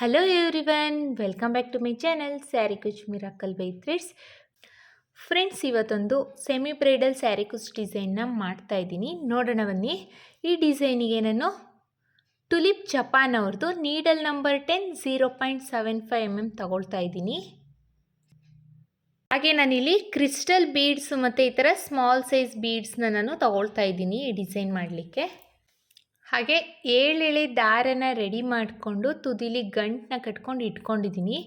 Hello everyone, welcome back to my channel saree kuchu miracle by threads. Friends, ಇವತ್ತೊಂದು semi bridal saree kuchu ಡಿಸೈನ್ನ ಮಾಡ್ತಾ ಇದ್ದೀನಿ. ನೋಡೋಣ ಬನ್ನಿ. ಈ ಡಿಸೈನಿಗೆ ನಾನು ಟುಲಿಪ್ ಜಪಾನ್ ಅವ್ರದ್ದು ನೀಡಲ್ ನಂಬರ್ 10 0.75 mm ತಗೊಳ್ತಾ ಇದ್ದೀನಿ. ಹಾಗೆ ನಾನಿಲ್ಲಿ ಕ್ರಿಸ್ಟಲ್ ಬೀಡ್ಸ್ ಮತ್ತು ಈ ಥರ ಸ್ಮಾಲ್ ಸೈಜ್ ಬೀಡ್ಸ್ನ ನಾನು ತಗೊಳ್ತಾ ಇದ್ದೀನಿ ಈ ಡಿಸೈನ್ ಮಾಡಲಿಕ್ಕೆ. ಹಾಗೆ 7 ಎಳೆ ದಾರನ ರೆಡಿ ಮಾಡಿಕೊಂಡು ತುದಿಲಿ ಗಂಟನ್ನ ಕಟ್ಕೊಂಡು ಇಟ್ಕೊಂಡಿದ್ದೀನಿ.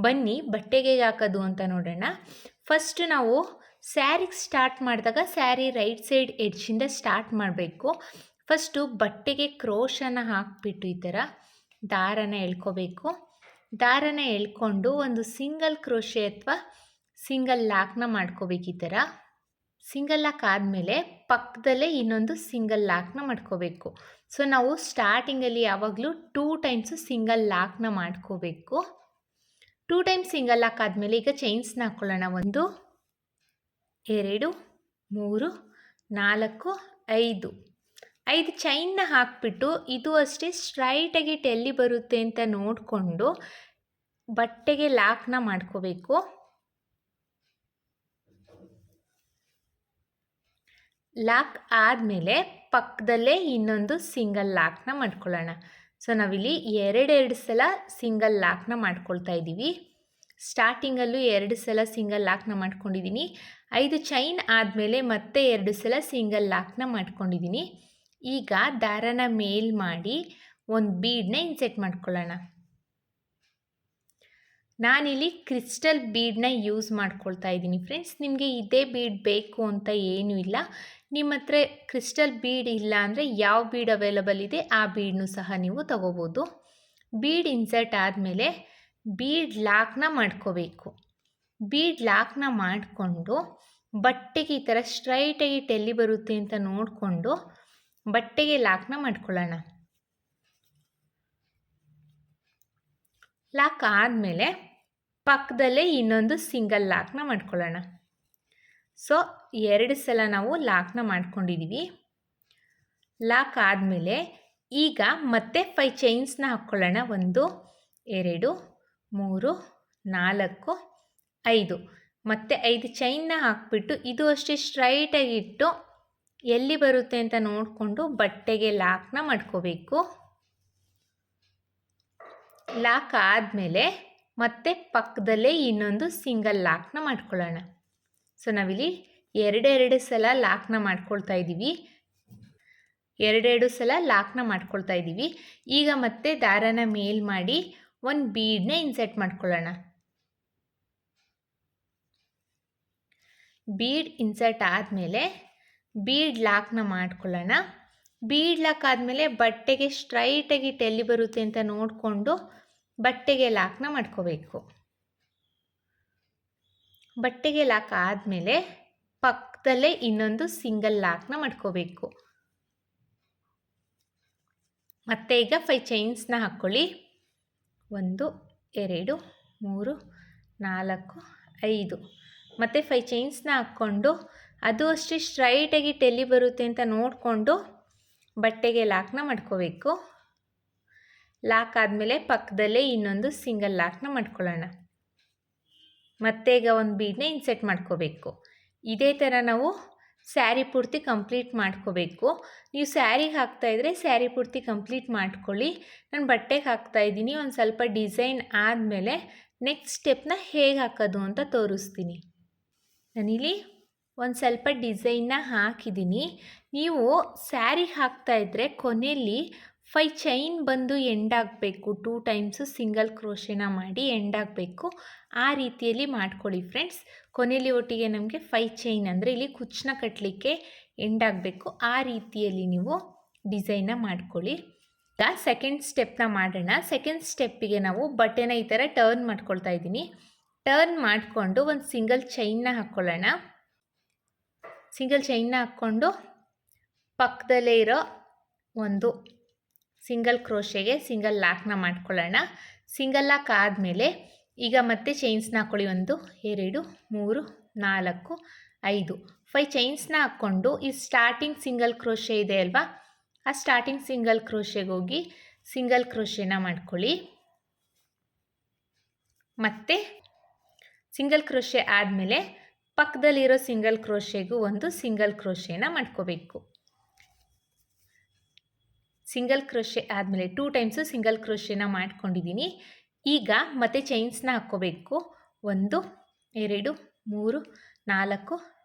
ಬನ್ನಿ ಬಟ್ಟೆಗೆ ಹಾಕೋದು ಅಂತ ನೋಡೋಣ. ಫಸ್ಟ್ ನಾವು ಸ್ಯಾರಿಗೆ ಸ್ಟಾರ್ಟ್ ಮಾಡಿದಾಗ ಸ್ಯಾರಿ ರೈಟ್ ಸೈಡ್ ಎಡ್ಜಿಂದ ಸ್ಟಾರ್ಟ್ ಮಾಡಬೇಕು. ಫಸ್ಟು ಬಟ್ಟೆಗೆ ಕ್ರೋಶನ ಹಾಕಿಬಿಟ್ಟು ಈ ಥರ ದಾರನ ಎಳ್ಕೋಬೇಕು. ದಾರನ ಎಳ್ಕೊಂಡು ಒಂದು ಸಿಂಗಲ್ ಕ್ರೋಶೆ ಅಥವಾ ಸಿಂಗಲ್ ಲಾಕ್ನ ಮಾಡ್ಕೋಬೇಕು. ಈ ಥರ ಸಿಂಗಲ್ ಲಾಕ್ ಆದಮೇಲೆ ಪಕ್ಕದಲ್ಲೇ ಇನ್ನೊಂದು ಸಿಂಗಲ್ ಲಾಕ್ನ ಮಾಡ್ಕೋಬೇಕು. ಸೊ ನಾವು ಸ್ಟಾರ್ಟಿಂಗಲ್ಲಿ ಯಾವಾಗಲೂ 2 ಟೈಮ್ಸು ಸಿಂಗಲ್ ಲಾಕ್ನ ಮಾಡ್ಕೋಬೇಕು. 2 ಟೈಮ್ಸ್ ಸಿಂಗಲ್ ಲಾಕ್ ಆದಮೇಲೆ ಈಗ ಚೈನ್ಸ್ನ ಹಾಕ್ಕೊಳ್ಳೋಣ. 1 2 3 4 5 ಚೈನ್ನ ಹಾಕ್ಬಿಟ್ಟು ಇದು ಅಷ್ಟೇ ಸ್ಟ್ರೈಟಾಗಿ ಎಲ್ಲಿ ಬರುತ್ತೆ ಅಂತ ನೋಡಿಕೊಂಡು ಬಟ್ಟೆಗೆ ಲಾಕ್ನ ಮಾಡ್ಕೋಬೇಕು. ಲಾಕ್ ಆದಮೇಲೆ ಪಕ್ಕದಲ್ಲೇ ಇನ್ನೊಂದು ಸಿಂಗಲ್ ಲಾಕ್ನ ಮಾಡ್ಕೊಳ್ಳೋಣ. ಸೊ ನಾವಿಲ್ಲಿ ಎರಡೆರಡು ಸಲ ಸಿಂಗಲ್ ಲಾಕ್ನ ಮಾಡ್ಕೊಳ್ತಾ ಇದ್ದೀವಿ. ಸ್ಟಾರ್ಟಿಂಗಲ್ಲೂ 2 ಸಲ ಸಿಂಗಲ್ ಲಾಕ್ನ ಮಾಡ್ಕೊಂಡಿದ್ದೀನಿ. 5 ಚೈನ್ ಆದಮೇಲೆ ಮತ್ತೆ 2 ಸಲ ಸಿಂಗಲ್ ಲಾಕ್ನ ಮಾಡ್ಕೊಂಡಿದ್ದೀನಿ. ಈಗ ದಾರನ ಮೇಲ್ ಮಾಡಿ ಒಂದು ಬೀಡನ್ನ ಇನ್ಸೆಟ್ ಮಾಡ್ಕೊಳ್ಳೋಣ. ನಾನಿಲ್ಲಿ ಕ್ರಿಸ್ಟಲ್ ಬೀಡನ್ನ ಯೂಸ್ ಮಾಡ್ಕೊಳ್ತಾ ಇದ್ದೀನಿ. ಫ್ರೆಂಡ್ಸ್, ನಿಮಗೆ ಇದೇ ಬೀಡ್ ಬೇಕು ಅಂತ ಏನೂ ಇಲ್ಲ. ನಿಮ್ಮ ಹತ್ರ ಕ್ರಿಸ್ಟಲ್ ಬೀಡ್ ಇಲ್ಲ ಅಂದರೆ ಯಾವ ಬೀಡ್ ಅವೈಲಬಲ್ ಇದೆ ಆ ಬೀಡನ್ನೂ ಸಹ ನೀವು ತಗೋಬೋದು. ಬೀಡ್ ಇನ್ಸರ್ಟ್ ಆದಮೇಲೆ ಬೀಡ್ ಲಾಕ್ನ ಮಾಡ್ಕೋಬೇಕು. ಬೀಡ್ ಲಾಕ್ನ ಮಾಡಿಕೊಂಡು ಬಟ್ಟೆಗೆ ಈ ಥರ ಸ್ಟ್ರೈಟಾಗಿ ಎಲ್ಲಿ ಬರುತ್ತೆ ಅಂತ ನೋಡಿಕೊಂಡು ಬಟ್ಟೆಗೆ ಲಾಕ್ನ ಮಾಡ್ಕೊಳ್ಳೋಣ. ಲಾಕ್ ಆದಮೇಲೆ ಪಕ್ಕದಲ್ಲೇ ಇನ್ನೊಂದು ಸಿಂಗಲ್ ಲಾಕ್ನ ಮಾಡ್ಕೊಳ್ಳೋಣ. ಸೊ 2 ಸಲ ನಾವು ಲಾಕ್ನ ಮಾಡ್ಕೊಂಡಿದ್ದೀವಿ. ಲಾಕ್ ಆದಮೇಲೆ ಈಗ ಮತ್ತೆ 5 ಚೈನ್ಸ್ನ ಹಾಕ್ಕೊಳ್ಳೋಣ. 1 2 3 4 5 ಮತ್ತು 5 ಚೈನ್ನ ಹಾಕ್ಬಿಟ್ಟು ಇದು ಅಷ್ಟೇ ಸ್ಟ್ರೈಟಾಗಿ ಇಟ್ಟು ಎಲ್ಲಿ ಬರುತ್ತೆ ಅಂತ ನೋಡಿಕೊಂಡು ಬಟ್ಟೆಗೆ ಲಾಕ್ನ ಮಾಡ್ಕೋಬೇಕು. ಲಾಕ್ ಆದಮೇಲೆ ಮತ್ತೆ ಪಕ್ಕದಲ್ಲೇ ಇನ್ನೊಂದು ಸಿಂಗಲ್ ಲಾಕ್ನ ಮಾಡ್ಕೊಳ್ಳೋಣ. ಸೊ ನಾವಿಲ್ಲಿ 2 ಸಲ ಲಾಕ್ನ ಮಾಡ್ಕೊಳ್ತಾ ಇದ್ದೀವಿ. 2 ಸಲ ಲಾಕ್ನ ಮಾಡ್ಕೊಳ್ತಾ ಇದ್ದೀವಿ. ಈಗ ಮತ್ತೆ ದಾರನ ಮೇಲ್ ಮಾಡಿ ಒಂದು ಬೀಡನ್ನ ಇನ್ಸೆಟ್ ಮಾಡ್ಕೊಳ್ಳೋಣ. ಬೀಡ್ ಇನ್ಸರ್ಟ್ ಆದಮೇಲೆ ಬೀಡ್ ಲಾಕ್ನ ಮಾಡ್ಕೊಳ್ಳೋಣ. ಬೀಡ್ ಲಾಕ್ ಆದಮೇಲೆ ಬಟ್ಟೆಗೆ ಸ್ಟ್ರೈಟಾಗಿ ಎಲ್ಲಿ ಬರುತ್ತೆ ಅಂತ ನೋಡಿಕೊಂಡು ಬಟ್ಟೆಗೆ ಲಾಕ್ನ ಮಾಡ್ಕೋಬೇಕು. ಬಟ್ಟೆಗೆ ಲಾಕ್ ಆದಮೇಲೆ ಪಕ್ಕದಲ್ಲೇ ಇನ್ನೊಂದು ಸಿಂಗಲ್ ಲಾಕ್ನ ಮಾಡ್ಕೋಬೇಕು. ಮತ್ತೆ ಈಗ 5 ಚೈನ್ಸ್ನ ಹಾಕ್ಕೊಳ್ಳಿ. 1 2 3 4 5 ಮತ್ತು 5 ಚೈನ್ಸ್ನ ಹಾಕ್ಕೊಂಡು ಅದು ಅಷ್ಟೇ ಸ್ಟ್ರೈಟಾಗಿ ಎಲ್ಲಿ ಬರುತ್ತೆ ಅಂತ ನೋಡಿಕೊಂಡು ಬಟ್ಟೆಗೆ ಲಾಕ್ನ ಮಾಡ್ಕೋಬೇಕು. ಲಾಕ್ ಆದಮೇಲೆ ಪಕ್ಕದಲ್ಲೇ ಇನ್ನೊಂದು ಸಿಂಗಲ್ ಲಾಕ್ನ ಮಾಡ್ಕೊಳ್ಳೋಣ. ಮತ್ತೆ ಈಗ ಒಂದು ಬೀಡನ್ನ ಇನ್ಸೆಟ್ ಮಾಡ್ಕೋಬೇಕು. ಇದೇ ಥರ ನಾವು ಸ್ಯಾರಿ ಪೂರ್ತಿ ಕಂಪ್ಲೀಟ್ ಮಾಡ್ಕೋಬೇಕು. ನೀವು ಸ್ಯಾರಿಗೆ ಹಾಕ್ತಾಯಿದ್ರೆ ಸ್ಯಾರಿ ಪೂರ್ತಿ ಕಂಪ್ಲೀಟ್ ಮಾಡ್ಕೊಳ್ಳಿ. ನಾನು ಬಟ್ಟೆಗೆ ಹಾಕ್ತಾಯಿದ್ದೀನಿ. ಒಂದು ಸ್ವಲ್ಪ ಡಿಸೈನ್ ಆದಮೇಲೆ ನೆಕ್ಸ್ಟ್ ಸ್ಟೆಪ್ನ ಹೇಗೆ ಹಾಕೋದು ಅಂತ ತೋರಿಸ್ತೀನಿ. ನಾನಿಲ್ಲಿ ಒಂದು ಸ್ವಲ್ಪ ಡಿಸೈನ್ನ ಹಾಕಿದ್ದೀನಿ. ನೀವು ಸ್ಯಾರಿಗೆ ಹಾಕ್ತಾಯಿದ್ರೆ ಕೊನೆಯಲ್ಲಿ 5 ಚೈನ್ ಬಂದು ಎಂಡ್ ಆಗಬೇಕು. 2 ಟೈಮ್ಸು ಸಿಂಗಲ್ ಕ್ರೋಶೆನ ಮಾಡಿ ಎಂಡ್ ಆಗಬೇಕು. ಆ ರೀತಿಯಲ್ಲಿ ಮಾಡ್ಕೊಳ್ಳಿ ಫ್ರೆಂಡ್ಸ್. ಕೊನೆಯಲ್ಲಿ ಒಟ್ಟಿಗೆ ನಮಗೆ 5 ಚೈನ್ ಅಂದರೆ ಇಲ್ಲಿ ಕುಚ್ಚನ್ನ ಕಟ್ಟಲಿಕ್ಕೆ ಎಂಡ್ ಆಗಬೇಕು. ಆ ರೀತಿಯಲ್ಲಿ ನೀವು ಡಿಸೈನ್ನ ಮಾಡ್ಕೊಳ್ಳಿ. ಈಗ ಸೆಕೆಂಡ್ ಸ್ಟೆಪ್ನ ಮಾಡೋಣ. ಸೆಕೆಂಡ್ ಸ್ಟೆಪ್ಪಿಗೆ ನಾವು ಬಟ್ಟೆನ ಈ ಥರ ಟರ್ನ್ ಮಾಡ್ಕೊಳ್ತಾ ಇದ್ದೀನಿ. ಟರ್ನ್ ಮಾಡಿಕೊಂಡು ಒಂದು ಸಿಂಗಲ್ ಚೈನ್ನ ಹಾಕ್ಕೊಳ್ಳೋಣ. ಸಿಂಗಲ್ ಚೈನ್ನ ಹಾಕ್ಕೊಂಡು ಪಕ್ಕದಲ್ಲೇ ಇರೋ ಒಂದು ಸಿಂಗಲ್ ಕ್ರೋಶೆಗೆ ಸಿಂಗಲ್ ಲಾಕ್ನ ಮಾಡ್ಕೊಳ್ಳೋಣ. ಸಿಂಗಲ್ ಲಾಕ್ ಆದಮೇಲೆ ಈಗ ಮತ್ತೆ ಚೈನ್ಸ್ನ ಹಾಕ್ಕೊಳ್ಳಿ. 1 2 3 4 5 5 ಚೈನ್ಸ್ನ ಹಾಕ್ಕೊಂಡು ಈ ಸ್ಟಾರ್ಟಿಂಗ್ ಸಿಂಗಲ್ ಕ್ರೋಶೆ ಇದೆ ಅಲ್ವಾ, ಆ ಸ್ಟಾರ್ಟಿಂಗ್ ಸಿಂಗಲ್ ಕ್ರೋಶೆಗೆ ಹೋಗಿ ಸಿಂಗಲ್ ಕ್ರೋಶೆನ ಮಾಡ್ಕೊಳ್ಳಿ. ಮತ್ತು ಸಿಂಗಲ್ ಕ್ರೋಶೆ ಆದಮೇಲೆ ಪಕ್ಕದಲ್ಲಿರೋ ಸಿಂಗಲ್ ಕ್ರೋಶೆಗೂ ಒಂದು ಸಿಂಗಲ್ ಕ್ರೋಶೆನ ಮಾಡ್ಕೋಬೇಕು. ಸಿಂಗಲ್ ಕ್ರೋಶೆ ಆದಮೇಲೆ 2 ಟೈಮ್ಸು ಸಿಂಗಲ್ ಕ್ರೋಶೆನ ಮಾಡ್ಕೊಂಡಿದ್ದೀನಿ. ಈಗ ಮತ್ತೆ ಚೈನ್ಸ್ನ ಹಾಕ್ಕೋಬೇಕು. 1 2 3 4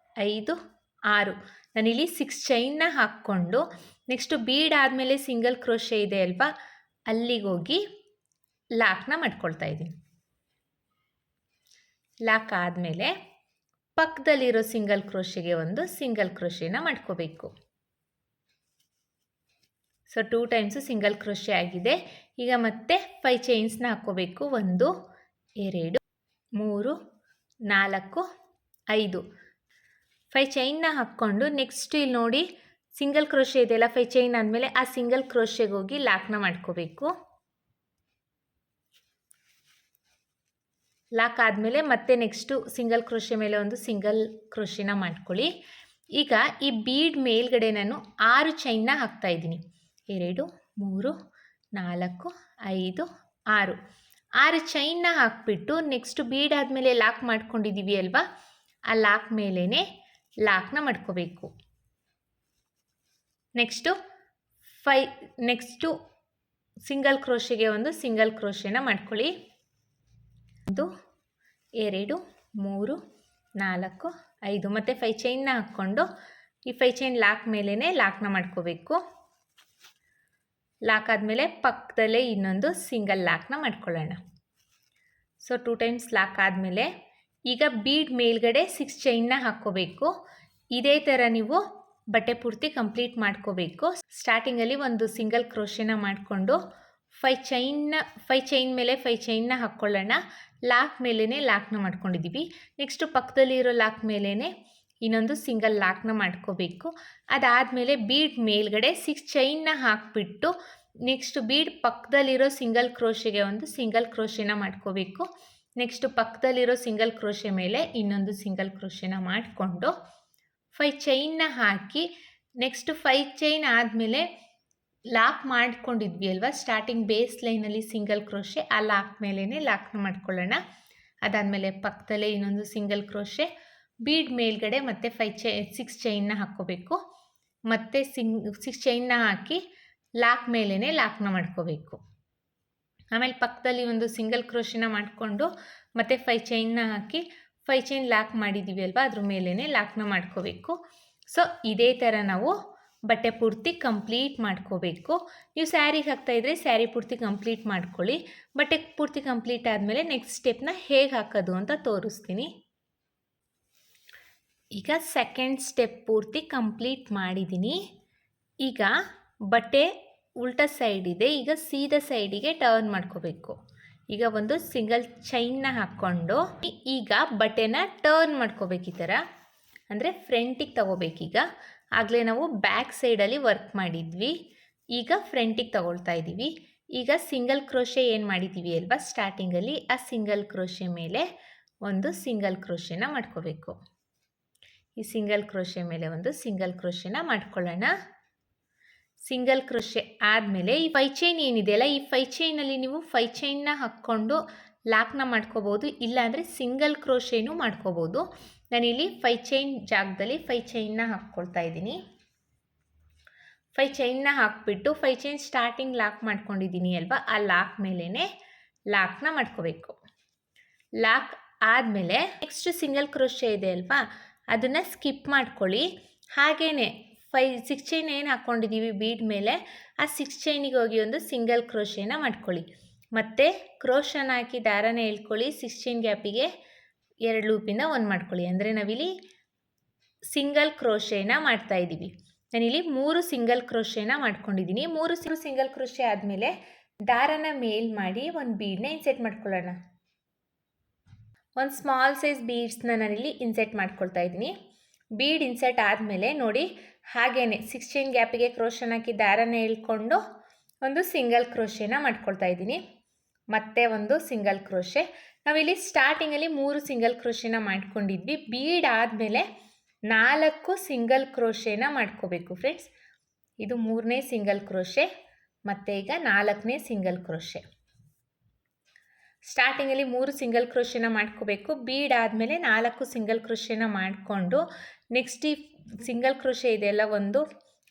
5 6 ನಾನಿಲ್ಲಿ 6 ಚೈನ್ನ ಹಾಕ್ಕೊಂಡು ನೆಕ್ಸ್ಟು ಬೀಡ್ ಆದಮೇಲೆ ಸಿಂಗಲ್ ಕ್ರೋಶೆ ಇದೆ ಅಲ್ವಾ, ಅಲ್ಲಿಗೋಗಿ ಲಾಕ್ನ ಮಾಡ್ಕೊಳ್ತಾ ಇದ್ದೀನಿ. ಲಾಕ್ ಆದಮೇಲೆ ಪಕ್ಕದಲ್ಲಿರೋ ಸಿಂಗಲ್ ಕ್ರೋಶೆಗೆ ಒಂದು ಸಿಂಗಲ್ ಕ್ರೋಶೆನ ಮಾಡ್ಕೋಬೇಕು. ಸೊ 2 ಟೈಮ್ಸು ಸಿಂಗಲ್ ಕ್ರೋಶೆ ಆಗಿದೆ. ಈಗ ಮತ್ತೆ 5 ಚೈನ್ಸ್ನ ಹಾಕ್ಕೋಬೇಕು. 1 2 3 4 5 5 ಚೈನ್ನ ಹಾಕ್ಕೊಂಡು ನೆಕ್ಸ್ಟ್ ಇಲ್ಲಿ ನೋಡಿ ಸಿಂಗಲ್ ಕ್ರೋಶೆ ಇದೆಯಲ್ಲ, 5 ಚೈನ್ ಆದಮೇಲೆ ಆ ಸಿಂಗಲ್ ಕ್ರೋಶೆಗೆ ಹೋಗಿ ಲಾಕ್ನ ಮಾಡ್ಕೋಬೇಕು. ಲಾಕ್ ಆದಮೇಲೆ ಮತ್ತೆ ನೆಕ್ಸ್ಟು ಸಿಂಗಲ್ ಕ್ರೋಶೆ ಮೇಲೆ ಒಂದು ಸಿಂಗಲ್ ಕ್ರೋಶೆನ ಮಾಡ್ಕೊಳ್ಳಿ. ಈಗ ಈ ಬೀಡ್ ಮೇಲ್ಗಡೆ ನಾನು 6 ಚೈನ್ನ ಹಾಕ್ತಾಯಿದ್ದೀನಿ. 2 3 4 5 6 6 ಚೈನ್ನ ಹಾಕ್ಬಿಟ್ಟು ನೆಕ್ಸ್ಟು ಬೀಡ್ ಆದಮೇಲೆ ಲಾಕ್ ಮಾಡ್ಕೊಂಡಿದ್ದೀವಿ ಅಲ್ವಾ, ಆ ಲಾಕ್ ಮೇಲೇ ಲಾಕ್ನ ಮಾಡ್ಕೋಬೇಕು. ನೆಕ್ಸ್ಟು ಸಿಂಗಲ್ ಕ್ರೋಶೆಗೆ ಒಂದು ಸಿಂಗಲ್ ಕ್ರೋಶೆನ ಮಾಡ್ಕೊಳ್ಳಿ. 1 2 3 4 5 ಮತ್ತು 5 ಚೈನ್ನ ಹಾಕ್ಕೊಂಡು ಈ 5 ಚೈನ್ ಲಾಕ್ ಮೇಲೇ ಲಾಕ್ನ ಮಾಡ್ಕೋಬೇಕು. ಲಾಕ್ ಆದಮೇಲೆ ಪಕ್ಕದಲ್ಲೇ ಇನ್ನೊಂದು ಸಿಂಗಲ್ ಲಾಕ್ನ ಮಾಡ್ಕೊಳ್ಳೋಣ. ಸೊ 2 ಟೈಮ್ಸ್ ಲಾಕ್ ಆದಮೇಲೆ ಈಗ ಬೀಡ್ ಮೇಲ್ಗಡೆ 6 ಚೈನ್ನ ಹಾಕ್ಕೋಬೇಕು. ಇದೇ ಥರ ನೀವು ಬಟ್ಟೆ ಪೂರ್ತಿ ಕಂಪ್ಲೀಟ್ ಮಾಡ್ಕೋಬೇಕು. ಸ್ಟಾರ್ಟಿಂಗಲ್ಲಿ ಒಂದು ಸಿಂಗಲ್ ಕ್ರೋಶೆನ ಮಾಡಿಕೊಂಡು 5 ಚೈನ್ ಮೇಲೆ 5 ಚೈನ್ನ ಹಾಕ್ಕೊಳ್ಳೋಣ. ಲಾಕ್ ಮೇಲೇ ಲಾಕ್ನ ಮಾಡ್ಕೊಂಡಿದ್ದೀವಿ. ನೆಕ್ಸ್ಟು ಪಕ್ಕದಲ್ಲಿರೋ ಲಾಕ್ ಮೇಲೇ ಇನ್ನೊಂದು ಸಿಂಗಲ್ ಲಾಕ್ನ ಮಾಡ್ಕೋಬೇಕು. ಅದಾದಮೇಲೆ ಬೀಡ್ ಮೇಲ್ಗಡೆ 6 ಚೈನ್ನ ಹಾಕಿಬಿಟ್ಟು ನೆಕ್ಸ್ಟ್ ಬೀಡ್ ಪಕ್ಕದಲ್ಲಿರೋ ಸಿಂಗಲ್ ಕ್ರೋಶೆಗೆ ಒಂದು ಸಿಂಗಲ್ ಕ್ರೋಶೆನ ಮಾಡ್ಕೋಬೇಕು. ನೆಕ್ಸ್ಟು ಪಕ್ಕದಲ್ಲಿರೋ ಸಿಂಗಲ್ ಕ್ರೋಶೆ ಮೇಲೆ ಇನ್ನೊಂದು ಸಿಂಗಲ್ ಕ್ರೋಶೆನ ಮಾಡಿಕೊಂಡು 5 ಚೈನ್ನ ಹಾಕಿ ನೆಕ್ಸ್ಟು 5 ಚೈನ್ ಆದಮೇಲೆ ಲಾಕ್ ಮಾಡ್ಕೊಂಡಿದ್ವಿ ಅಲ್ವಾ, ಸ್ಟಾರ್ಟಿಂಗ್ ಬೇಸ್ ಲೈನಲ್ಲಿ ಸಿಂಗಲ್ ಕ್ರೋಶೆ, ಆ ಲಾಕ್ ಮೇಲೇ ಲಾಕ್ನ ಮಾಡ್ಕೊಳ್ಳೋಣ. ಅದಾದಮೇಲೆ ಪಕ್ಕದಲ್ಲೇ ಇನ್ನೊಂದು ಸಿಂಗಲ್ ಕ್ರೋಶೆ, ಬೀಡ್ ಮೇಲ್ಗಡೆ ಮತ್ತೆ 6 ಚೈನ್ನ ಹಾಕ್ಕೋಬೇಕು. ಮತ್ತು 6 ಚೈನ್ನ ಹಾಕಿ ಲಾಕ್ ಮೇಲೇ ಲಾಕ್ನ ಮಾಡ್ಕೋಬೇಕು. ಆಮೇಲೆ ಪಕ್ಕದಲ್ಲಿ ಒಂದು ಸಿಂಗಲ್ ಕ್ರೋಶೆನ ಮಾಡಿಕೊಂಡು ಮತ್ತು 5 ಚೈನ್ನ ಹಾಕಿ 5 ಚೈನ್ ಲಾಕ್ ಮಾಡಿದ್ದೀವಿ ಅಲ್ವಾ, ಅದ್ರ ಮೇಲೇ ಲಾಕ್ನ ಮಾಡ್ಕೋಬೇಕು. ಸೊ ಇದೇ ಥರ ನಾವು ಬಟ್ಟೆ ಪೂರ್ತಿ ಕಂಪ್ಲೀಟ್ ಮಾಡ್ಕೋಬೇಕು. ನೀವು ಸ್ಯಾರಿಗೆ ಹಾಕ್ತಾಯಿದ್ರೆ ಸ್ಯಾರಿ ಪೂರ್ತಿ ಕಂಪ್ಲೀಟ್ ಮಾಡ್ಕೊಳ್ಳಿ. ಬಟ್ಟೆ ಪೂರ್ತಿ ಕಂಪ್ಲೀಟ್ ಆದಮೇಲೆ ನೆಕ್ಸ್ಟ್ ಸ್ಟೆಪ್ನ ಹೇಗೆ ಹಾಕೋದು ಅಂತ ತೋರಿಸ್ತೀನಿ. ಈಗ ಸೆಕೆಂಡ್ ಸ್ಟೆಪ್ ಪೂರ್ತಿ ಕಂಪ್ಲೀಟ್ ಮಾಡಿದ್ದೀನಿ. ಈಗ ಬಟ್ಟೆ ಉಲ್ಟಾ ಸೈಡ್ ಇದೆ, ಈಗ ಸೀದಾ ಸೈಡಿಗೆ ಟರ್ನ್ ಮಾಡ್ಕೋಬೇಕು. ಈಗ ಒಂದು ಸಿಂಗಲ್ ಚೈನ್ನ ಹಾಕ್ಕೊಂಡು ಈಗ ಬಟ್ಟೆನ ಟರ್ನ್ ಮಾಡ್ಕೋಬೇಕು. ಈ ಥರ ಅಂದರೆ ಫ್ರಂಟಿಗೆ ತಗೋಬೇಕೀಗ. ಆಗಲೇ ನಾವು ಬ್ಯಾಕ್ ಸೈಡಲ್ಲಿ ವರ್ಕ್ ಮಾಡಿದ್ವಿ, ಈಗ ಫ್ರಂಟಿಗೆ ತಗೊಳ್ತಾ ಇದ್ದೀವಿ. ಈಗ ಸಿಂಗಲ್ ಕ್ರೋಶೆ ಏನು ಮಾಡಿದ್ದೀವಿ ಅಲ್ವಾ ಸ್ಟಾರ್ಟಿಂಗಲ್ಲಿ, ಆ ಸಿಂಗಲ್ ಕ್ರೋಶೆ ಮೇಲೆ ಒಂದು ಸಿಂಗಲ್ ಕ್ರೋಶೆನ ಮಾಡ್ಕೋಬೇಕು. ಈ ಸಿಂಗಲ್ ಕ್ರೋಶೆ ಮೇಲೆ ಒಂದು ಸಿಂಗಲ್ ಕ್ರೋಶೆನ ಮಾಡ್ಕೊಳ್ಳೋಣ. ಸಿಂಗಲ್ ಕ್ರೋಶೆ ಆದಮೇಲೆ ಈ 5 ಚೈನ್ ಏನಿದೆಯಲ್ಲ, ಈ 5 ಚೈನಲ್ಲಿ ನೀವು 5 ಚೈನ್ನ ಹಾಕ್ಕೊಂಡು ಲಾಕ್ನ ಮಾಡ್ಕೋಬೋದು, ಇಲ್ಲಾಂದರೆ ಸಿಂಗಲ್ ಕ್ರೋಶೆನೂ ಮಾಡ್ಕೋಬೋದು. ನಾನಿಲ್ಲಿ 5 ಚೈನ್ ಜಾಗದಲ್ಲಿ 5 ಚೈನ್ನ ಹಾಕ್ಕೊಳ್ತಾ ಇದ್ದೀನಿ. 5 ಚೈನ್ನ ಹಾಕ್ಬಿಟ್ಟು 5 ಚೈನ್ ಸ್ಟಾರ್ಟಿಂಗ್ ಲಾಕ್ ಮಾಡ್ಕೊಂಡಿದ್ದೀನಿ ಅಲ್ವಾ, ಆ ಲಾಕ್ ಮೇಲೇ ಲಾಕ್ನ ಮಾಡ್ಕೋಬೇಕು. ಲಾಕ್ ಆದಮೇಲೆ ನೆಕ್ಸ್ಟ್ ಸಿಂಗಲ್ ಕ್ರೋಶೆ ಇದೆ ಅಲ್ವಾ, ಅದನ್ನು ಸ್ಕಿಪ್ ಮಾಡ್ಕೊಳ್ಳಿ. ಹಾಗೇ 6 ಚೈನ್ ಏನು ಹಾಕ್ಕೊಂಡಿದ್ದೀವಿ ಬೀಡ್ ಮೇಲೆ, ಆ 6 ಚೈನಿಗೆ ಹೋಗಿ ಒಂದು ಸಿಂಗಲ್ ಕ್ರೋಶೆನ ಮಾಡ್ಕೊಳ್ಳಿ. ಮತ್ತು ಕ್ರೋಶನ ಹಾಕಿ ದಾರನ ಎಳ್ಕೊಳ್ಳಿ. 6 ಚೈನ್ ಗ್ಯಾಪಿಗೆ 2 ಲೂಪಿಂದ 1 ಮಾಡ್ಕೊಳ್ಳಿ. ಅಂದರೆ ನಾವಿಲ್ಲಿ ಸಿಂಗಲ್ ಕ್ರೋಶೆನ ಮಾಡ್ತಾಯಿದ್ದೀವಿ. ನಾನಿಲ್ಲಿ 3 ಸಿಂಗಲ್ ಕ್ರೋಶೆನ ಮಾಡ್ಕೊಂಡಿದ್ದೀನಿ. 3 ಸಿಂಗಲ್ ಕ್ರೋಶೆ ಆದಮೇಲೆ ದಾರನ ಮೇಲ್ ಮಾಡಿ ಒಂದು ಬೀಡನ್ನ ಇನ್ಸೆಟ್ ಮಾಡ್ಕೊಳ್ಳೋಣ. ಒಂದು ಸ್ಮಾಲ್ ಸೈಜ್ ಬೀಡ್ಸ್ನ ನಾನಿಲ್ಲಿ ಇನ್ಸೆಟ್ ಮಾಡ್ಕೊಳ್ತಾ ಇದ್ದೀನಿ. ಬೀಡ್ ಇನ್ಸೆಟ್ ಆದಮೇಲೆ ನೋಡಿ ಹಾಗೇ 6 ಚೈನ್ ಗ್ಯಾಪಿಗೆ ಕ್ರೋಶನ ಹಾಕಿ ದಾರನ ಎಳ್ಕೊಂಡು ಒಂದು ಸಿಂಗಲ್ ಕ್ರೋಶೆನ ಮಾಡ್ಕೊಳ್ತಾ ಇದ್ದೀನಿ. ಮತ್ತೆ ಒಂದು ಸಿಂಗಲ್ ಕ್ರೋಶೆ. ನಾವಿಲ್ಲಿ ಸ್ಟಾರ್ಟಿಂಗಲ್ಲಿ 3 ಸಿಂಗಲ್ ಕ್ರೋಶೆನ ಮಾಡ್ಕೊಂಡಿದ್ವಿ. ಬೀಡ್ ಆದಮೇಲೆ 4 ಸಿಂಗಲ್ ಕ್ರೋಶೆನ ಮಾಡ್ಕೋಬೇಕು ಫ್ರೆಂಡ್ಸ್. ಇದು 3ನೇ ಸಿಂಗಲ್ ಕ್ರೋಶೆ ಮತ್ತು ಈಗ 4ನೇ ಸಿಂಗಲ್ ಕ್ರೋಶೆ. ಸ್ಟಾರ್ಟಿಂಗಲ್ಲಿ 3 ಸಿಂಗಲ್ ಕ್ರೋಶೆನ ಮಾಡ್ಕೋಬೇಕು. ಬೀಡ್ ಆದಮೇಲೆ 4 ಸಿಂಗಲ್ ಕ್ರೋಶೆನ ಮಾಡಿಕೊಂಡು ನೆಕ್ಸ್ಟ್ ಈ ಸಿಂಗಲ್ ಕ್ರೋಶೆ ಇದೆಯಲ್ಲ ಒಂದು,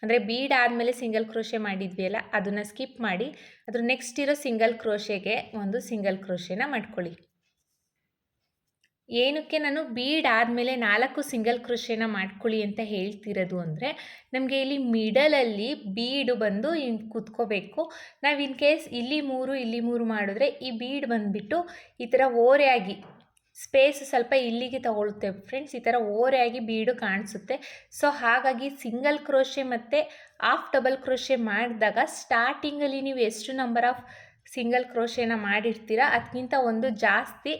ಅಂದರೆ ಬೀಡ್ ಆದಮೇಲೆ ಸಿಂಗಲ್ ಕ್ರೋಶೆ ಮಾಡಿದ್ವಿ ಅಲ್ಲ, ಅದನ್ನು ಸ್ಕಿಪ್ ಮಾಡಿ ಅದ್ರ ನೆಕ್ಸ್ಟ್ ಇರೋ ಸಿಂಗಲ್ ಕ್ರೋಶೆಗೆ ಒಂದು ಸಿಂಗಲ್ ಕ್ರೋಶೆನ ಮಾಡ್ಕೊಳ್ಳಿ. ಏನಕ್ಕೆ ನಾನು ಬೀಡ್ ಆದಮೇಲೆ 4 ಸಿಂಗಲ್ ಕ್ರೋಶೆನ ಮಾಡ್ಕೊಳ್ಳಿ ಅಂತ ಹೇಳ್ತಿರೋದು ಅಂದರೆ, ನಮಗೆ ಇಲ್ಲಿ ಮಿಡಲಲ್ಲಿ ಬೀಡು ಬಂದು ಹಿಂಗೆ ಕುತ್ಕೋಬೇಕು. ನಾವು ಇನ್ ಕೇಸ್ ಇಲ್ಲಿ 3 ಮಾಡಿದ್ರೆ ಈ ಬೀಡ್ ಬಂದುಬಿಟ್ಟು ಈ ಥರ ಓರೆಯಾಗಿ ಸ್ಪೇಸ್ ಸ್ವಲ್ಪ ಇಲ್ಲಿಗೆ ತಗೊಳುತ್ತೆ ಫ್ರೆಂಡ್ಸ್. ಈ ಥರ ಓರೆಯಾಗಿ ಬೀಡು ಕಾಣಿಸುತ್ತೆ. ಸೊ ಹಾಗಾಗಿ ಸಿಂಗಲ್ ಕ್ರೋಶೆ ಮತ್ತು ಹಾಫ್ ಡಬಲ್ ಕ್ರೋಶೆ ಮಾಡಿದಾಗ ಸ್ಟಾರ್ಟಿಂಗಲ್ಲಿ ನೀವು ಎಷ್ಟು ನಂಬರ್ ಆಫ್ ಸಿಂಗಲ್ ಕ್ರೋಶೆನ ಮಾಡಿರ್ತೀರ ಅದಕ್ಕಿಂತ ಒಂದು ಜಾಸ್ತಿ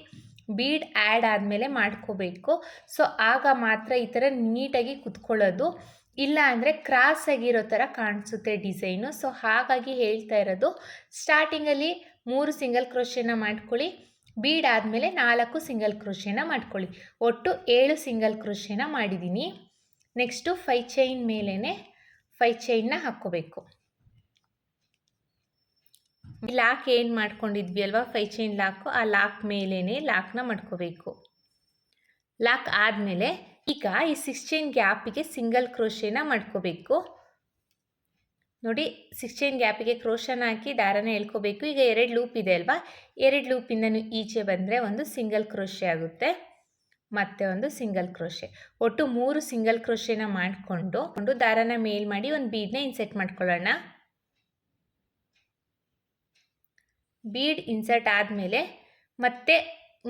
ಬೀಡ್ ಆ್ಯಡ್ ಆದಮೇಲೆ ಮಾಡ್ಕೋಬೇಕು. ಸೊ ಆಗ ಮಾತ್ರ ಈ ಥರ ನೀಟಾಗಿ ಕುತ್ಕೊಳ್ಳೋದು, ಇಲ್ಲ ಅಂದರೆ ಕ್ರಾಸ್ ಆಗಿರೋ ಥರ ಕಾಣಿಸುತ್ತೆ ಡಿಸೈನು. ಸೊ ಹಾಗಾಗಿ ಹೇಳ್ತಾ ಇರೋದು, ಸ್ಟಾರ್ಟಿಂಗಲ್ಲಿ 3 ಸಿಂಗಲ್ ಕ್ರೋಶೆನ ಮಾಡ್ಕೊಳ್ಳಿ, ಬೀಡ್ ಆದಮೇಲೆ 4 ಸಿಂಗಲ್ ಕ್ರೋಶೆನ ಮಾಡ್ಕೊಳ್ಳಿ. ಒಟ್ಟು 7 ಸಿಂಗಲ್ ಕ್ರೋಶೆನ ಮಾಡಿದ್ದೀನಿ. ನೆಕ್ಸ್ಟು 5 ಚೈನ್ ಮೇಲೇ 5 ಚೈನ್ನ ಹಾಕ್ಕೋಬೇಕು. ಲಾಕ್ ಏನು ಮಾಡ್ಕೊಂಡಿದ್ವಿ ಅಲ್ವಾ 5 ಚೈನ್ ಲಾಕು, ಆ ಲಾಕ್ ಮೇಲೇ ಲಾಕ್ನ ಮಾಡ್ಕೋಬೇಕು. ಲಾಕ್ ಆದಮೇಲೆ ಈಗ ಈ 6 ಚೈನ್ ಗ್ಯಾಪಿಗೆ ಸಿಂಗಲ್ ಕ್ರೋಶೆನ ಮಾಡ್ಕೋಬೇಕು. ನೋಡಿ 6 ಚೈನ್ ಗ್ಯಾಪಿಗೆ ಕ್ರೋಶನ ಹಾಕಿ ದಾರನ ಎಳ್ಕೋಬೇಕು. ಈಗ 2 ಲೂಪ್ ಇದೆ ಅಲ್ವಾ, 2 ಲೂಪಿಂದನೂ ಈಚೆ ಬಂದರೆ ಒಂದು ಸಿಂಗಲ್ ಕ್ರೋಶೆ ಆಗುತ್ತೆ, ಮತ್ತೆ ಒಂದು ಸಿಂಗಲ್ ಕ್ರೋಶೆ. ಒಟ್ಟು 3 ಸಿಂಗಲ್ ಕ್ರೋಶೆನ ಮಾಡಿಕೊಂಡು ದಾರನ ಮೇಲ್ ಮಾಡಿ ಒಂದು ಬೀಡನ್ನ ಇನ್ಸರ್ಟ್ ಮಾಡ್ಕೊಳ್ಳೋಣ. ಬೀಡ್ ಇನ್ಸರ್ಟ್ ಆದಮೇಲೆ ಮತ್ತೆ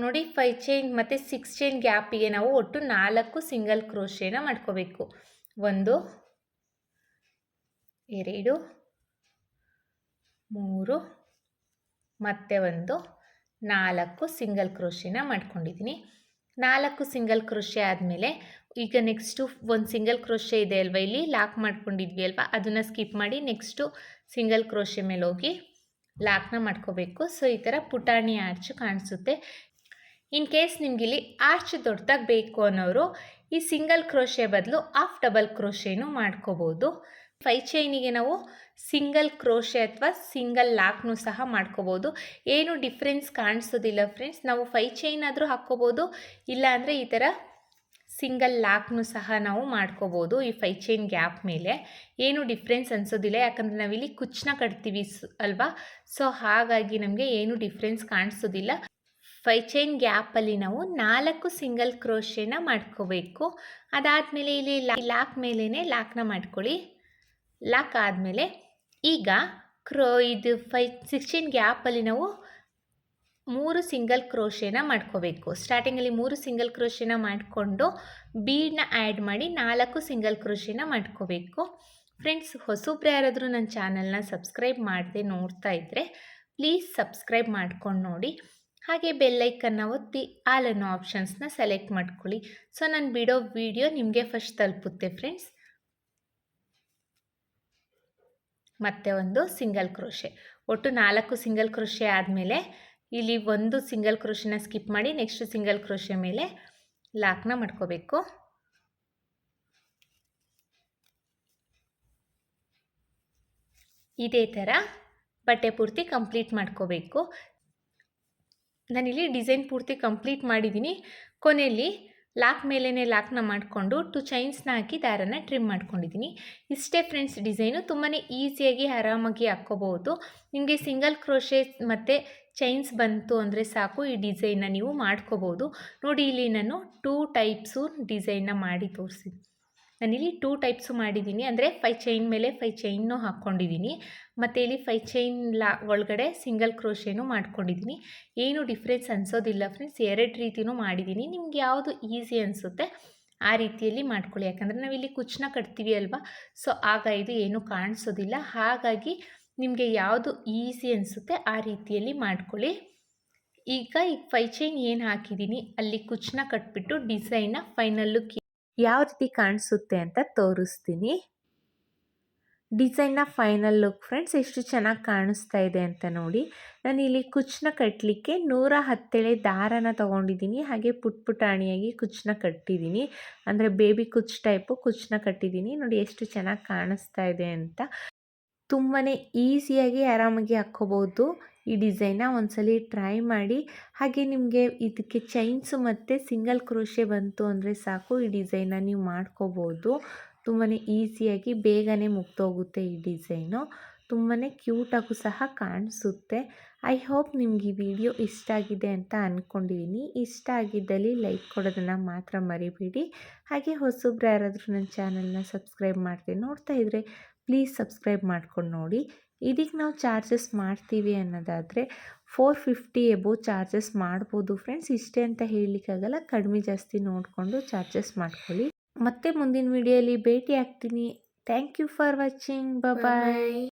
ನೋಡಿ 5 ಚೈನ್ ಮತ್ತು 6 ಚೈನ್ ಗ್ಯಾಪಿಗೆ ನಾವು ಒಟ್ಟು 4 ಸಿಂಗಲ್ ಕ್ರೋಶೆನ ಮಾಡ್ಕೋಬೇಕು. 1 2 3 ಮತ್ತೆ ಒಂದು 4 ಸಿಂಗಲ್ ಕ್ರೋಶೆನ ಮಾಡ್ಕೊಂಡಿದ್ದೀನಿ. 4 ಸಿಂಗಲ್ ಕ್ರೋಶೆ ಆದಮೇಲೆ ಈಗ ನೆಕ್ಸ್ಟು ಒಂದು ಸಿಂಗಲ್ ಕ್ರೋಶೆ ಇದೆ ಅಲ್ವಾ, ಇಲ್ಲಿ ಲಾಕ್ ಮಾಡ್ಕೊಂಡಿದ್ವಿ ಅಲ್ವಾ, ಅದನ್ನು ಸ್ಕಿಪ್ ಮಾಡಿ ನೆಕ್ಸ್ಟು ಸಿಂಗಲ್ ಕ್ರೋಶೆ ಮೇಲೆ ಹೋಗಿ ಲಾಕ್ನ ಮಾಡ್ಕೋಬೇಕು. ಸೊ ಈ ಥರ ಪುಟಾಣಿ ಆರ್ಚು ಕಾಣಿಸುತ್ತೆ. ಇನ್ ಕೇಸ್ ನಿಮ್ಗೆ ಇಲ್ಲಿ ಆರ್ಚ್ ದೊಡ್ಡದಾಗಿ ಬೇಕು ಅನ್ನೋರು ಈ ಸಿಂಗಲ್ ಕ್ರೋಶೆ ಬದಲು ಹಾಫ್ ಡಬಲ್ ಕ್ರೋಶೆನೂ ಮಾಡ್ಕೋಬೋದು. 5 ಚೈನಿಗೆ ನಾವು ಸಿಂಗಲ್ ಕ್ರೋಶೆ ಅಥವಾ ಸಿಂಗಲ್ ಲಾಕ್ನೂ ಸಹ ಮಾಡ್ಕೋಬೋದು. ಏನು ಡಿಫ್ರೆನ್ಸ್ ಕಾಣಿಸೋದಿಲ್ಲ ಫ್ರೆಂಡ್ಸ್. ನಾವು 5 ಚೈನ್ ಆದರೂ ಹಾಕ್ಕೋಬೋದು, ಇಲ್ಲಾಂದರೆ ಈ ಥರ ಸಿಂಗಲ್ ಲಾಕ್ನೂ ಸಹ ನಾವು ಮಾಡ್ಕೋಬೋದು. ಈ 5 ಚೈನ್ ಗ್ಯಾಪ್ ಮೇಲೆ ಏನು ಡಿಫ್ರೆನ್ಸ್ ಅನಿಸೋದಿಲ್ಲ, ಯಾಕಂದರೆ ನಾವಿಲ್ಲಿ ಕುಚ್ಚನ್ನ ಕಟ್ತೀವಿ ಅಲ್ವಾ. ಸೊ ಹಾಗಾಗಿ ನಮಗೆ ಏನು ಡಿಫ್ರೆನ್ಸ್ ಕಾಣಿಸೋದಿಲ್ಲ. 5 ಚೈನ್ ಗ್ಯಾಪಲ್ಲಿ ನಾವು 4 ಸಿಂಗಲ್ ಕ್ರೋಶೆನ ಮಾಡ್ಕೋಬೇಕು. ಅದಾದಮೇಲೆ ಇಲ್ಲಿ ಲಾಕ್ ಮೇಲೇ ಲಾಕ್ನ ಮಾಡ್ಕೊಳ್ಳಿ. ಲಾಕ್ ಆದಮೇಲೆ ಈಗ ಇದು 6 ಚೈನ್ ಗ್ಯಾಪಲ್ಲಿ ನಾವು 3 ಸಿಂಗಲ್ ಕ್ರೋಶೆನ ಮಾಡ್ಕೋಬೇಕು. ಸ್ಟಾರ್ಟಿಂಗಲ್ಲಿ 3 ಸಿಂಗಲ್ ಕ್ರೋಶೆನ ಮಾಡಿಕೊಂಡು ಬೀಡನ್ನ ಆ್ಯಡ್ ಮಾಡಿ 4 ಸಿಂಗಲ್ ಕ್ರೋಶೆನ ಮಾಡ್ಕೋಬೇಕು. ಫ್ರೆಂಡ್ಸ್, ಹೊಸಬ್ರು ಯಾರಾದರೂ ನನ್ನ ಚಾನಲ್ನ ಸಬ್ಸ್ಕ್ರೈಬ್ ಮಾಡದೆ ನೋಡ್ತಾ ಇದ್ದರೆ ಪ್ಲೀಸ್ ಸಬ್ಸ್ಕ್ರೈಬ್ ಮಾಡ್ಕೊಂಡು ನೋಡಿ. ಹಾಗೆ ಬೆಲ್ಲೈಕನ್ನ ಒತ್ತಿ ಆಲ್ ಅನ್ನೋ ಆಪ್ಷನ್ಸ್ನ ಸೆಲೆಕ್ಟ್ ಮಾಡ್ಕೊಳ್ಳಿ. ಸೊ ನಾನು ಬಿಡೋ ವಿಡಿಯೋ ನಿಮಗೆ ಫಸ್ಟ್ ತಲುಪುತ್ತೆ ಫ್ರೆಂಡ್ಸ್. ಮತ್ತೆ ಒಂದು ಸಿಂಗಲ್ ಕ್ರೋಶೆ, ಒಟ್ಟು 4 ಸಿಂಗಲ್ ಕ್ರೋಶೆ ಆದಮೇಲೆ ಇಲ್ಲಿ ಒಂದು ಸಿಂಗಲ್ ಕ್ರೋಶೆನ ಸ್ಕಿಪ್ ಮಾಡಿ ನೆಕ್ಸ್ಟ್ ಸಿಂಗಲ್ ಕ್ರೋಶೆ ಮೇಲೆ ಲಾಕ್ನ ಮಾಡ್ಕೋಬೇಕು. ಇದೇ ಥರ ಬಟ್ಟೆ ಪೂರ್ತಿ ಕಂಪ್ಲೀಟ್ ಮಾಡ್ಕೋಬೇಕು. ನಾನಿಲ್ಲಿ ಡಿಸೈನ್ ಪೂರ್ತಿ ಕಂಪ್ಲೀಟ್ ಮಾಡಿದ್ದೀನಿ. ಕೊನೆಯಲ್ಲಿ ಲಾಕ್ ಮೇಲೇ ಲಾಕ್ನ ಮಾಡಿಕೊಂಡು 2 ಚೈನ್ಸ್ನ ಹಾಕಿ ದಾರನ ಟ್ರಿಮ್ ಮಾಡ್ಕೊಂಡಿದ್ದೀನಿ. ಇಷ್ಟೇ ಫ್ರೆಂಡ್ಸ್ ಡಿಸೈನು. ತುಂಬಾ ಈಸಿಯಾಗಿ ಆರಾಮಾಗಿ ಹಾಕ್ಕೋಬೋದು. ನಿಮಗೆ ಸಿಂಗಲ್ ಕ್ರೋಶೆ ಮತ್ತು ಚೈನ್ಸ್ ಬಂತು ಅಂದರೆ ಸಾಕು, ಈ ಡಿಸೈನ್ನ ನೀವು ಮಾಡ್ಕೋಬೋದು. ನೋಡಿ ಇಲ್ಲಿ ನಾನು 2 ಟೈಪ್ಸು ಡಿಸೈನ್ನ ಮಾಡಿ ತೋರಿಸಿದ್ದೀನಿ. ನಾನಿಲ್ಲಿ 2 ಟೈಪ್ಸು ಮಾಡಿದ್ದೀನಿ, ಅಂದರೆ 5 ಚೈನ್ ಮೇಲೆ 5 ಚೈನ್ನೂ ಹಾಕ್ಕೊಂಡಿದ್ದೀನಿ, ಮತ್ತು ಇಲ್ಲಿ 5 ಚೈನ್ ಒಳಗಡೆ ಸಿಂಗಲ್ ಕ್ರೋಶೆನೂ ಮಾಡ್ಕೊಂಡಿದ್ದೀನಿ. ಏನು ಡಿಫ್ರೆನ್ಸ್ ಅನಿಸೋದಿಲ್ಲ ಫ್ರೆಂಡ್ಸ್. 2 ರೀತಿಯೂ ಮಾಡಿದ್ದೀನಿ. ನಿಮ್ಗೆ ಯಾವುದು ಈಸಿ ಅನಿಸುತ್ತೆ ಆ ರೀತಿಯಲ್ಲಿ ಮಾಡ್ಕೊಳ್ಳಿ. ಯಾಕಂದರೆ ನಾವಿಲ್ಲಿ ಕುಚ್ಚನ್ನ ಕಟ್ತೀವಿ ಅಲ್ವಾ, ಸೊ ಆಗ ಇದು ಏನೂ ಕಾಣಿಸೋದಿಲ್ಲ. ಹಾಗಾಗಿ ನಿಮಗೆ ಯಾವುದು ಈಸಿ ಅನಿಸುತ್ತೆ ಆ ರೀತಿಯಲ್ಲಿ ಮಾಡ್ಕೊಳ್ಳಿ. ಈಗ 5 ಚೈನ್ ಏನು ಹಾಕಿದ್ದೀನಿ ಅಲ್ಲಿ ಕುಚ್ಚನ್ನ ಕಟ್ಬಿಟ್ಟು ಡಿಸೈನ್ನ ಫೈನಲ್ ಲುಕ್ ಯಾವ ರೀತಿ ಕಾಣಿಸುತ್ತೆ ಅಂತ ತೋರಿಸ್ತೀನಿ. ಡಿಸೈನ್ನ ಫೈನಲ್ ಲುಕ್ ಫ್ರೆಂಡ್ಸ್ ಎಷ್ಟು ಚೆನ್ನಾಗಿ ಕಾಣಿಸ್ತಾ ಇದೆ ಅಂತ ನೋಡಿ. ನಾನು ಇಲ್ಲಿ ಕುಚ್ಚನ್ನ ಕಟ್ಟಲಿಕ್ಕೆ 110 ದಾರನ ತೊಗೊಂಡಿದ್ದೀನಿ. ಹಾಗೆ ಪುಟಾಣಿಯಾಗಿ ಕುಚ್ಚನ್ನ ಕಟ್ಟಿದ್ದೀನಿ, ಅಂದರೆ ಬೇಬಿ ಕುಚ್ಚು ಟೈಪು ಕುಚ್ಚನ್ನ ಕಟ್ಟಿದ್ದೀನಿ. ನೋಡಿ ಎಷ್ಟು ಚೆನ್ನಾಗಿ ಕಾಣಿಸ್ತಾ ಇದೆ ಅಂತ. ತುಂಬಾ ಈಸಿಯಾಗಿ ಆರಾಮಾಗಿ ಹಾಕ್ಕೋಬೋದು. ಈ ಡಿಸೈನ್ನ ಒಂದ್ಸಲಿ ಟ್ರೈ ಮಾಡಿ. ಹಾಗೆ ನಿಮಗೆ ಇದಕ್ಕೆ ಚೈನ್ಸು ಮತ್ತು ಸಿಂಗಲ್ ಕ್ರೋಶೆ ಬಂತು ಅಂದರೆ ಸಾಕು, ಈ ಡಿಸೈನ್ನ ನೀವು ಮಾಡ್ಕೋಬೋದು. ತುಂಬಾ ಈಸಿಯಾಗಿ ಬೇಗನೆ ಮುಗ್ದೋಗುತ್ತೆ ಈ ಡಿಸೈನು. ತುಂಬಾ ಕ್ಯೂಟಾಗೂ ಸಹ ಕಾಣಿಸುತ್ತೆ. ಐ ಹೋಪ್ ನಿಮ್ಗೆ ಈ ವಿಡಿಯೋ ಇಷ್ಟ ಆಗಿದೆ ಅಂತ ಅಂದ್ಕೊಂಡಿದ್ದೀನಿ. ಇಷ್ಟ ಆಗಿದ್ದಲ್ಲಿ ಲೈಕ್ ಕೊಡೋದನ್ನು ಮಾತ್ರ ಮರಿಬೇಡಿ. ಹಾಗೆ ಹೊಸಬ್ರು ಯಾರಾದರೂ ನನ್ನ ಚಾನಲ್ನ ಸಬ್ಸ್ಕ್ರೈಬ್ ಮಾಡ್ತೀನಿ ನೋಡ್ತಾ ಇದ್ದರೆ ಪ್ಲೀಸ್ ಸಬ್ಸ್ಕ್ರೈಬ್ ಮಾಡ್ಕೊಂಡು ನೋಡಿ. ಇದಕ್ಕೆ ನಾವು ಚಾರ್ಜಸ್ ಮಾಡ್ತೀವಿ ಅನ್ನೋದಾದರೆ 450 ಎಬೋ ಚಾರ್ಜಸ್ ಮಾಡ್ಬೋದು ಫ್ರೆಂಡ್ಸ್. ಇಷ್ಟೇ ಅಂತ ಹೇಳಲಿಕ್ಕಾಗಲ್ಲ, ಕಡಿಮೆ ಜಾಸ್ತಿ ನೋಡಿಕೊಂಡು ಚಾರ್ಜಸ್ ಮಾಡ್ಕೊಳ್ಳಿ. ಮತ್ತೆ ಮುಂದಿನ ವಿಡಿಯೋಲಿ ಭೇಟಿ ಆಗ್ತೀನಿ. Thank you for watching. Bye.